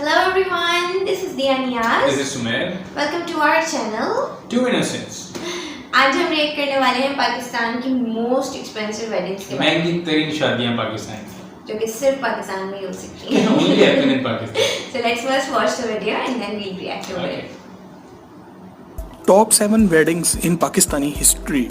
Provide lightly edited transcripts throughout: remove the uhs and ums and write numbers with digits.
Hello everyone, this is Diya Niyaz. This is Sumer. Welcome to our channel. Two innocents. आज हम rate करने वाले हैं पाकिस्तान की मोस्ट एक्सपेंसिव वेडिंग्स के बारे में, महंगी तरीन शादियां पाकिस्तान की, जो कि सिर्फ पाकिस्तान में ही हो सकती हैं. only happen in Pakistan. So let's first watch the video and then we'll react to it. Top 7 weddings in Pakistani हिस्ट्री.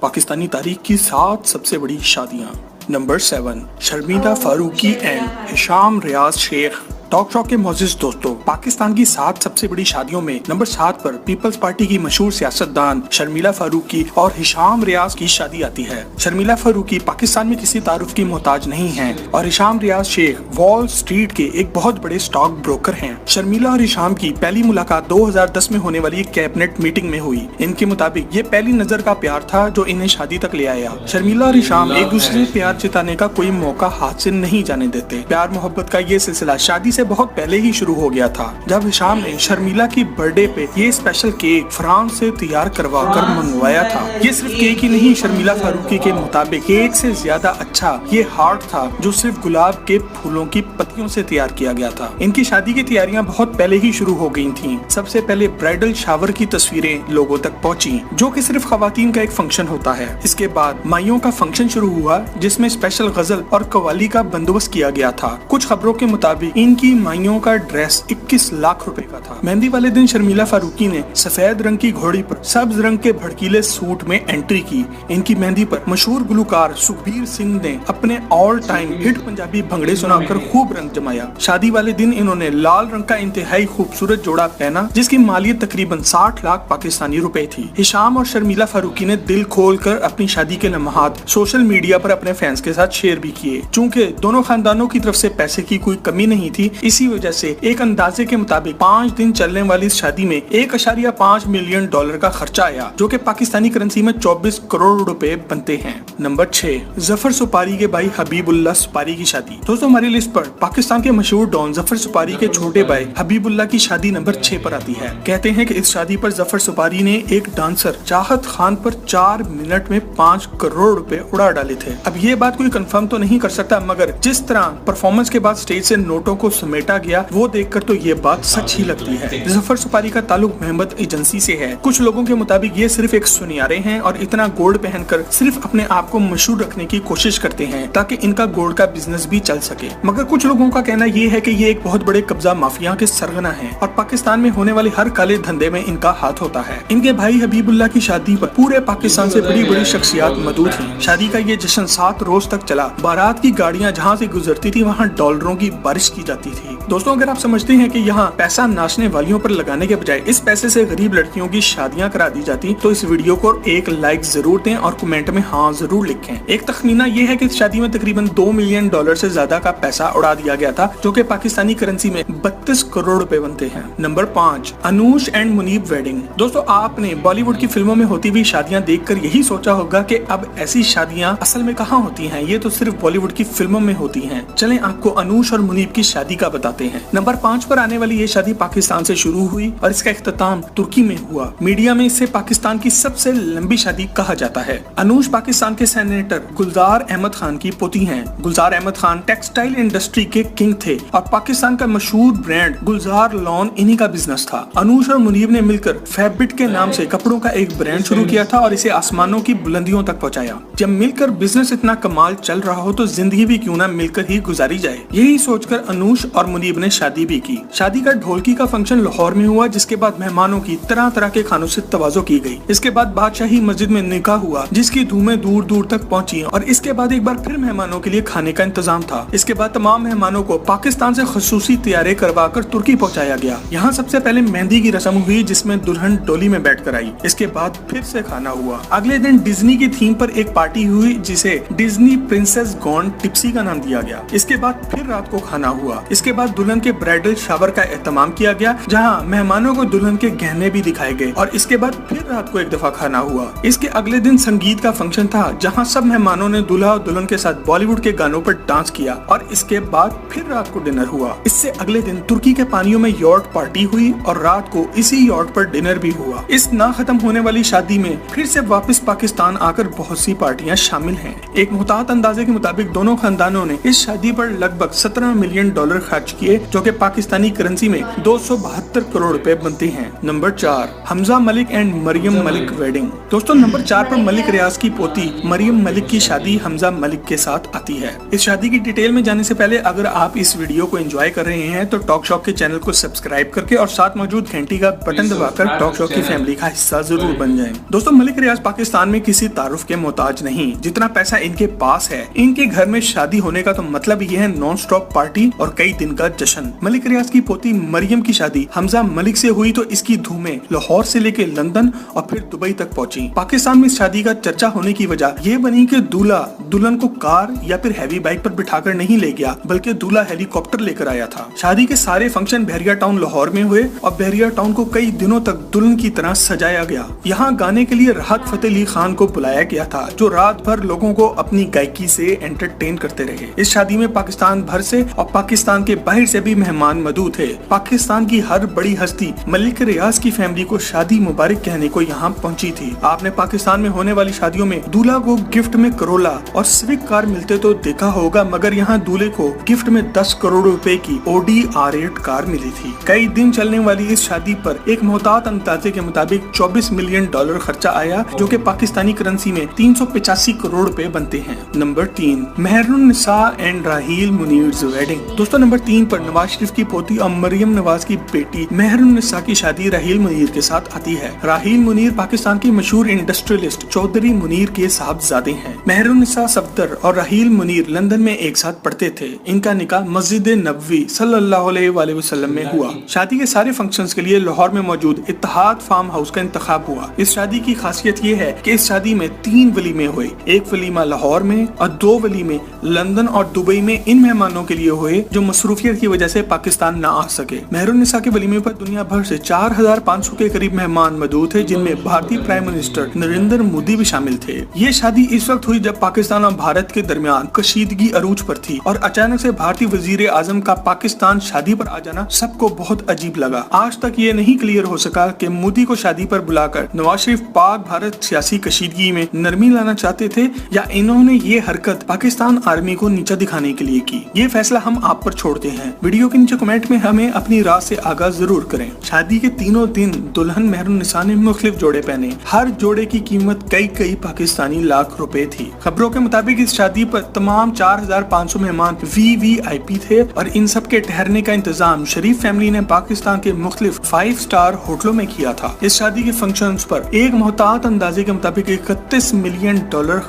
पाकिस्तानी तारीख की 7 सबसे बड़ी शादियां. Number 7, Sharmila Farooqui and Hisham Riaz Sheikh. Talk shock के मोअज़्ज़िज़ दोस्तों, पाकिस्तान की 7 सबसे बड़ी शादियों में नंबर 7 पर पीपल्स पार्टी की मशहूर सियासतदान शर्मीला फारूकी और हिशाम रियाज की शादी आती है. शर्मीला फारूकी पाकिस्तान में किसी तारुफ की मोहताज नहीं हैं और Hisham Riaz Sheikh wall street के एक बहुत बड़े स्टॉक ब्रोकर हैं. शर्मीला और हिशाम की पहली मुलाकात 2010 में होने वाली एक कैबिनेट मीटिंग में हुई. इनके मुताबिक ये पहली नजर का प्यार था जो इन्हें शादी तक ले आया. शर्मीला और हिशाम एक दूसरे से प्यार जताने का कोई मौका हाथ से नहीं जाने देते. प्यार मोहब्बत का ये सिलसिला शादी से बहुत पहले ही शुरू हो गया था, जब हिशाम ने शर्मीला की बर्थडे पे ये स्पेशल केक फ्रांस से तैयार करवा कर मंगवाया था. ये सिर्फ केक ही नहीं, शर्मीला फारूकी के मुताबिक केक से ज्यादा अच्छा ये हार्ट था जो सिर्फ गुलाब के फूलों की पत्तियों से तैयार किया गया था. इनकी शादी की तैयारियां बहुत पहले ही शुरू हो गई थी. सबसे पहले ब्राइडल शावर की तस्वीरें लोगों तक पहुंची, जो कि सिर्फ खवातीन का एक फंक्शन होता है. इसके बाद माइयों का फंक्शन शुरू हुआ, जिसमें स्पेशल गजल और कव्वाली का बंदोबस्त किया गया था. कुछ खबरों के मुताबिक इनकी माइयों का ड्रेस 21 लाख रुपए का था. मेहंदी वाले दिन शर्मीला फारूकी ने सफेद रंग की घोड़ी पर सब्ज रंग के भड़कीले सूट में एंट्री की. इनकी मेहंदी पर मशहूर गुलकार सुखबीर सिंह ने अपने ऑल टाइम हिट पंजाबी भंगड़े सुनाकर खूब रंग जमाया. शादी वाले दिन इन्होंने लाल रंग का इंतहाई खूबसूरत जोड़ा पहना, जिसकी मालियत तकरीबन 60 लाख पाकिस्तानी रुपए थी. हिशाम और शर्मीला फारूकी ने दिल खोल कर अपनी शादी के लम्हात सोशल मीडिया पर अपने फैंस के साथ शेयर भी किए. चूँकि दोनों खानदानों की तरफ से पैसे की कोई कमी नहीं थी, इसी वजह से एक अंदाजे के मुताबिक 5 दिन चलने वाली इस शादी में 1.5 मिलियन डॉलर का खर्चा आया, जो कि पाकिस्तानी करेंसी में 24 करोड़ रुपए बनते हैं. नंबर 6, जफर सुपारी के भाई हबीबुल्लाह सुपारी की शादी. दोस्तों, हमारी लिस्ट पर पाकिस्तान के मशहूर डॉन जफर सुपारी के छोटे भाई हबीबुल्लाह की शादी नंबर 6 पर आती है. कहते हैं कि इस शादी पर जफर सुपारी ने एक डांसर चाहत खान पर 4 मिनट में 5 करोड़ रुपए उड़ा डाले थे. अब ये बात कोई कंफर्म तो नहीं कर सकता, मगर जिस तरह परफॉर्मेंस के बाद स्टेज से नोटों को समेटा गया, वो देखकर तो ये बात सच ही लगती है. जफर सुपारी का ताल्लुक मोहम्मद एजेंसी से है. कुछ लोगों के मुताबिक ये सिर्फ एक सुनियारे हैं और इतना गोल्ड पहनकर सिर्फ अपने आप को मशहूर रखने की कोशिश करते हैं ताकि इनका गोल्ड का बिजनेस भी चल सके. मगर कुछ लोगों का कहना ये है कि ये एक बहुत बड़े कब्जा माफिया के सरगना हैं और पाकिस्तान में होने वाले हर काले धंधे में इनका हाथ होता है. इनके भाई हबीबुल्लाह की शादी पर पूरे पाकिस्तान से बड़ी बड़ी शख्सियत मौजूद थी. शादी का ये जश्न 7 रोज तक चला. बारात की गाड़ियां जहाँ से गुजरती थी वहाँ डॉलरों की बारिश की जाती थी. दोस्तों, अगर आप समझते हैं कि यहाँ पैसा नाचने वालियों पर लगाने के बजाय इस पैसे से गरीब लड़कियों की शादियां करा दी जाती, तो इस वीडियो को एक लाइक जरूर दें और कमेंट में हाँ जरूर लिखें. एक तखमीना ये है कि इस शादी में तकरीबन 2 मिलियन डॉलर से ज्यादा का पैसा उड़ा दिया गया था, जो कि पाकिस्तानी करेंसी में 32 करोड़ रुपए बनते हैं. Number 5, Anoush and Muneeb wedding. दोस्तों, आपने बॉलीवुड की फिल्मों में होती हुई शादियां देखकर यही सोचा होगा कि अब ऐसी शादियां असल में कहाँ होती हैं, ये तो सिर्फ बॉलीवुड की फिल्मों में होती हैं. चलें आपको अनूश और मुनीब की शादी का बताते हैं. नंबर 5 पर आने वाली ये शादी पाकिस्तान से शुरू हुई और इसका इख्तिताम तुर्की में हुआ. मीडिया में इसे पाकिस्तान की सबसे लंबी शादी कहा जाता है. अनूश पाकिस्तान के सेनेटर गुलजार अहमद खान की पोती हैं. गुलजार अहमद खान टेक्सटाइल इंडस्ट्री के किंग थे और पाकिस्तान का मशहूर ब्रांड गुलजार लॉन इन्हीं का बिजनेस था. अनूश और मुनीब ने मिलकर फैब्रिक के नाम से कपड़ों का एक ब्रांड शुरू किया था और इसे आसमानों की बुलंदियों तक पहुंचाया. जब मिलकर बिजनेस इतना कमाल चल रहा हो तो जिंदगी भी क्यों ना मिलकर ही गुजारी जाए, यही सोचकर अनूश और मुनीब ने शादी भी की. शादी का ढोलकी का फंक्शन लाहौर में हुआ, जिसके बाद मेहमानों की तरह तरह के खानों से तवाज़ो की गई. इसके बाद बादशाही मस्जिद में निकाह हुआ, जिसकी धूमें दूर दूर तक पहुंची और इसके बाद एक बार फिर मेहमानों के लिए खाने का इंतजाम था. इसके बाद तमाम मेहमानों को पाकिस्तान से खसूसी तैयारी करवा कर तुर्की पहुंचाया गया. यहाँ सबसे पहले मेहंदी की रस्म हुई, जिसमें दुल्हन डोली में बैठ कर आई. इसके बाद फिर से खाना हुआ. अगले दिन डिज्नी की थीम पर एक पार्टी हुई, जिसे डिज्नी प्रिंसेस गॉन टिप्सी का नाम दिया गया. इसके बाद फिर रात को खाना हुआ. इसके बाद दुल्हन के ब्राइडल शावर का एहतमाम किया गया, जहाँ मेहमानों को दुल्हन के गहने भी दिखाए गए और इसके बाद फिर रात को एक दफा खाना हुआ. इसके अगले दिन संगीत का फंक्शन था, जहाँ सब मेहमानों ने दूल्हा और दुल्हन के साथ बॉलीवुड के गानों पर डांस किया और इसके बाद फिर रात को डिनर हुआ. इससे अगले दिन तुर्की के पानियों में यॉट पार्टी हुई और रात को इसी यॉट पर डिनर भी हुआ. इस ना खत्म होने वाली शादी में फिर से वापस पाकिस्तान आकर बहुत सी पार्टियां शामिल हैं. एक मुहतात अंदाजे के मुताबिक दोनों खानदानों ने इस शादी पर लगभग 17 मिलियन डॉलर खर्च किए, जो कि पाकिस्तानी करेंसी में 272 करोड़ रुपए बनते हैं। Number 4, Hamza Malik and Mariam Malik wedding. दोस्तों नंबर 4 पर मलिक रियाज की पोती मरियम मलिक की शादी हमजा मलिक के साथ आती है। इस शादी की डिटेल में जाने से पहले अगर आप इस वीडियो को एंजॉय कर रहे हैं तो टॉक शॉप के चैनल को सब्सक्राइब करके और साथ मौजूद घंटी का बटन दबाकर टॉक शॉप की फैमिली का हिस्सा जरूर बन जाएं। दोस्तों मलिक रियाज पाकिस्तान में किसी तारुफ के मोहताज नहीं, जितना पैसा इनके पास है। इनके घर में शादी होने का तो मतलब ये है नॉन स्टॉप पार्टी और कई दिन का जश्न। मलिक रियाज की पोती मरियम की शादी हमजा मलिक से हुई तो इसकी धूमें लाहौर से लेके लंदन और फिर दुबई तक पहुंची। पाकिस्तान में इस शादी का चर्चा होने की वजह ये बनी कि दूल्हा दुल्हन को कार या फिर हैवी बाइक पर बिठाकर नहीं ले गया, बल्कि दूल्हा हेलीकॉप्टर लेकर आया था। शादी के सारे फंक्शन बहरिया टाउन लाहौर में हुए और बहरिया टाउन को कई दिनों तक दुल्हन की तरह सजाया गया। यहाँ गाने के लिए राहत फतेह अली खान को बुलाया गया था, जो रात भर लोगों को अपनी गायकी से एंटरटेन करते रहे। इस शादी में पाकिस्तान भर से और पाकिस्तान के बाहर से भी मेहमान मौजूद थे। पाकिस्तान की हर बड़ी हस्ती मलिक रियाज की फैमिली को शादी मुबारक कहने को यहाँ पहुँची थी। आपने पाकिस्तान में होने वाली शादियों में दूल्हा को गिफ्ट में करोला और सिविक कार मिलते तो देखा होगा, मगर यहाँ दूल्हे को गिफ्ट में 10 करोड़ रुपए की Audi R8 कार मिली थी। कई दिन चलने वाली इस शादी पर एक मोहतात अंदाजे के मुताबिक $24 मिलियन खर्चा आया, जो कि पाकिस्तानी करेंसी में 385 करोड़ रुपए बनते हैं। Number 3, Mehrunnisa and Raheel Munir wedding. दोस्तों नंबर 3 पर नवाज शरीफ की पोती और मरियम नवाज की बेटी मेहरुन्निसा की शादी राहील मुनीर के साथ आती है। राहील मुनीर पाकिस्तान की मशहूर इंडस्ट्रियलिस्ट चौधरी मुनीर के साहबजादे हैं। मेहरुन्निसा सफदर और राहील मुनीर लंदन में एक साथ पढ़ते थे। इनका निकाह मस्जिद नबवी सल्लल्लाहु अलैहि वसल्लम में हुआ। शादी के सारे फंक्शंस के लिए लाहौर में मौजूद इत्तेहाद फार्म हाउस का इंतखाब हुआ। इस शादी की खासियत ये है कि इस शादी में 3 वलीमे हुए, एक वलीमा लाहौर में और 2 वलीमे लंदन और दुबई में इन मेहमानों के लिए हुए जो मसरूफियत की वजह से पाकिस्तान न आ सके। मेहरुन्निसा के वलीमे पर दुनिया भर से 4500 के करीब मेहमान मौजूद थे, जिनमें भारतीय प्राइम मिनिस्टर नरेंद्र मोदी भी शामिल थे। ये शादी इस वक्त हुई जब पाकिस्तान और भारत के दरमियान कशीदगी अरूज पर थी और अचानक से भारतीय वजीर आजम का पाकिस्तान शादी पर आ जाना सबको बहुत अजीब लगा। आज तक ये नहीं क्लियर हो सका कि मोदी को शादी पर बुलाकर नवाज शरीफ पाक भारत सियासी कशीदगी में नरमी लाना चाहते थे या इन्होंने ये हरकत पाकिस्तान आर्मी को नीचा दिखाने के लिए की। ये फैसला हम आप पर छोड़ते हैं। वीडियो के नीचे कमेंट में हमें अपनी राय से आगाह जरूर करें। शादी के तीनों दिन दुल्हन मेहरुन्निसा ने मुख्तलिफ जोड़े पहने। हर जोड़े की कीमत कई पाकिस्तानी लाख रुपए थी। खबरों के मुताबिक इस शादी पर तमाम 4500 मेहमान VVIP थे और इन सब के ठहरने का इंतजाम शरीफ फैमिली ने पाकिस्तान के मुख्तलिफ 5 स्टार होटलों में किया था। इस शादी के फंक्शंस पर एक मोहतात अंदाजे के मुताबिक $31 मिलियन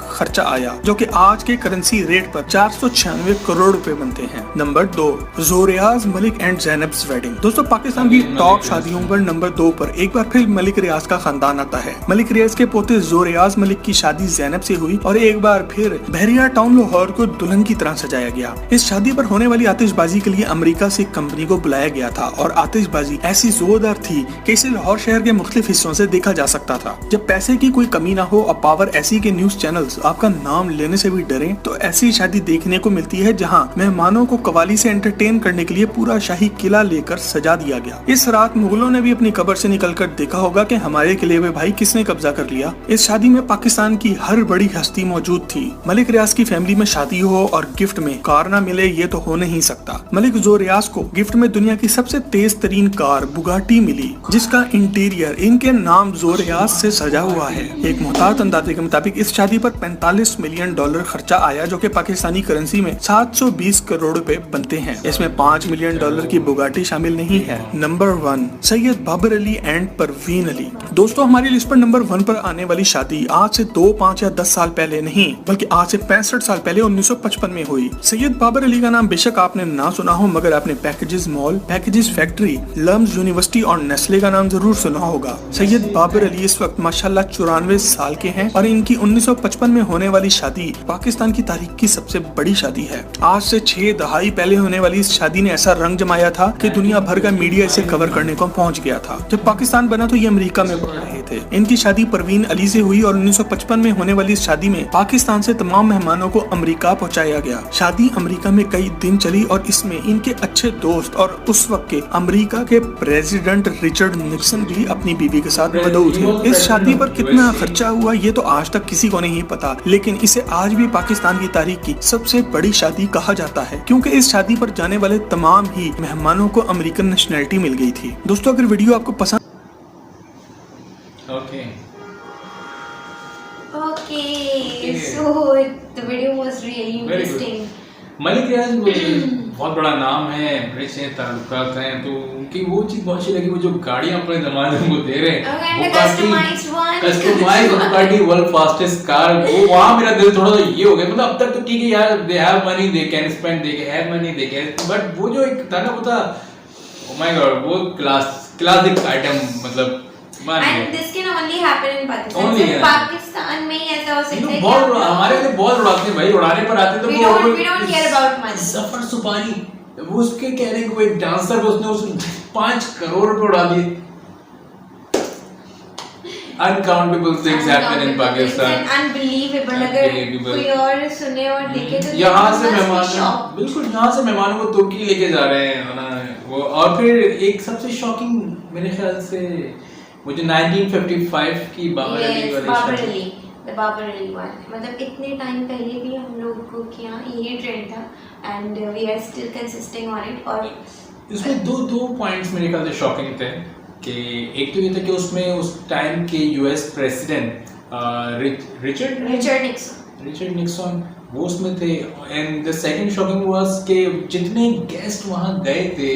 खर्चा आया, जो कि आज के करेंसी रेट पर 496 करोड़ रुपए बनते हैं। Number 2, Zoriaz Malik and Zainab's wedding. दोस्तों पाकिस्तान की टॉप शादियों पर नंबर 2 पर एक बार फिर मलिक रियाज का खानदान आता है। मलिक रियाज के पोते जोरियाज मलिक की शादी ज़ैनब से हुई और एक बार फिर बहरिया टाउन लाहौर को दुल्हन की तरह सजाया गया। इस शादी पर होने वाली आतिशबाजी के लिए अमेरिका से कंपनी को बुलाया गया था और आतिशबाजी ऐसी जोरदार थी कि इसे लाहौर शहर के मुख्तलिफ हिस्सों से देखा जा सकता था। जब पैसे की कोई कमी ना हो और पावर ऐसी के न्यूज चैनल्स आपका नाम लेने से भी डरे, तो ऐसी शादी देखने को मिलती है जहां मेहमानों को कवाली से एंटरटेन करने के लिए पूरा शाही किला लेकर सजा दिया गया। इस रात मुगलों ने भी अपनी कब्र से निकलकर देखा होगा कि हमारे किले में भाई किसने कब्जा कर लिया। इस शादी में पाकिस्तान की हर बड़ी हस्ती मौजूद थी। मलिक रियाज की फैमिली में शादी हो और गिफ्ट में कार ना मिले, ये तो हो नहीं सकता। मलिक जोरियाज को गिफ्ट में दुनिया की सबसे तेज तरीन कार बुगाटी मिली, जिसका इंटीरियर इनके नाम जोरियाज से सजा हुआ है। एक मोहतात अंदाजे के मुताबिक इस शादी पर $45 मिलियन खर्चा आया, जो कि पाकिस्तानी करेंसी में 720 करोड़ रुपए बनते हैं। इसमें $5 मिलियन की बुगाटी शामिल नहीं है। Number 1, Syed Babar Ali and Parveen Ali. दोस्तों हमारी लिस्ट पर नंबर 1 पर आने वाली शादी आज से 2, 5 या 10 साल पहले नहीं, बल्कि आज से 65 साल पहले 1955 में हुई। सैयद बाबर अली का नाम बेशक आपने ना सुना हो, मगर आपने packages mall, packages factory, LUMS university और नेस्ले का नाम जरूर सुना होगा। सैयद बाबर अली इस वक्त माशाल्लाह 94 साल के हैं और इनकी 1955 में होने वाली शादी पाकिस्तान की तारीख की सबसे बड़ी शादी है। आज से 6 दहाई पहले होने वाली इस शादी ने ऐसा रंग जमाया था कि दुनिया भर का मीडिया इसे कवर करने को पहुंच गया था। जब पाकिस्तान बना तो ये अमेरिका में बढ़ रहे थे। इनकी शादी परवीन अली से हुई और 1955 में होने वाली इस शादी में पाकिस्तान से तमाम मेहमानों को अमेरिका पहुंचाया गया। शादी अमेरिका में कई दिन चली और इसमें इनके अच्छे दोस्त और उस वक्त के अमेरिका के प्रेसिडेंट रिचर्ड निक्सन भी अपनी बीवी के साथ मदऊ थे। इस शादी पर कितना खर्चा हुआ ये तो आज तक किसी को नहीं पता, लेकिन इसे आज भी पाकिस्तान की तारीख की सबसे बड़ी शादी कहा जाता है, क्योंकि इस शादी पर जाने वाले तमाम ही मेहमानों को अमेरिकन नेशनैलिटी मिल गई थी। दोस्तों, अगर वीडियो आपको पसंद Okay, so the video was really Very good. interesting. Malik रियाज बहुत बड़ा नाम है, रिच है, ताल्लुकात हैं, तो उनकी वो चीज़ बहुत अच्छी लगी, वो जो गाड़ियाँ अपने दमाद को दे रहे हैं, Okay, and the customized one. Customised Bugatti world fastest car, वो वहाँ मेरा दिल थोड़ा सा ये हो गया। मतलब अब तक तो ठीक है यार, they have money, they can spend, they have money, they can, but वो जो एक था ना, वो था ओह माय गॉड, वो क्लासिक आइटम, मतलब And this can only happen in Pakistan. Only, सिर्फ yeah. पाकिस्तान में ही ऐसा हो सकता है। बहुत हमारे लिए बहुत उड़ाते हैं भाई, उड़ाने पर आते तो we don't care about money. सफर सुपारी, वो उसके कहने को एक डांसर को उसने उस 5 करोड़ रुपए उड़ा दिए। Uncountable things happen in Pakistan. Unbelievable. अगर कोई और सुने और देखे तो यहाँ से मेहमान, बिल्कुल यहाँ से मेहमानों को तुर्की लेके जा रहे हैं ना वो। और फिर एक सबसे शॉकिंग मेरे ख्याल से वो जो 1955 की बाबर अली वाली, the बाबर अली one, मतलब इतने टाइम पहले भी हम लोगों के यहाँ ये ट्रेंड था and we are still consisting on it। और इसमें दो पॉइंट्स मेरे ख्याल से शॉकिंग थे कि एक तो ये था कि उसमें उस टाइम के यूएस प्रेसिडेंट रिचर्ड निक्सन वो उसमें थे। And the second shocking was कि जितने गेस्ट वहाँ गए थे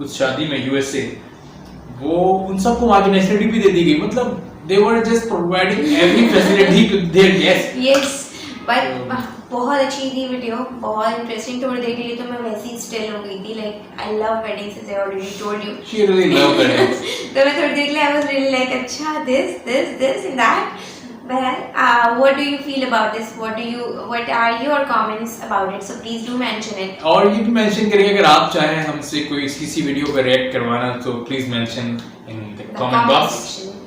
उस शादी में यूएसए, वो उन सबको वहाँ की नेशनलिटी भी दे दी गई। मतलब they were just providing every facility to their guests. Yes, but बहुत अच्छी थी वीडियो, बहुत इंटरेस्टिंग। थोड़ी देर के लिए तो मैं वैसे ही स्टिल हो गई थी, like I love weddings, as I already told you. She really loved weddings. तो मैं थोड़ी देर के लिए I was really like अच्छा this and that. But what do you feel about this? What are your comments about it? So please do mention it. और ये भी mention करिए अगर आप चाहें हमसे कोई किसी वीडियो पर रिएक्ट करवाना, तो please mention in the comment box.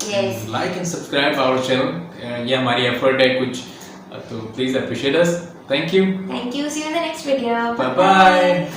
Yes. Like and subscribe our channel, ये हमारी एफर्ट है कुछ, तो please appreciate us. Thank you. Thank you. See you in the next video. Bye bye.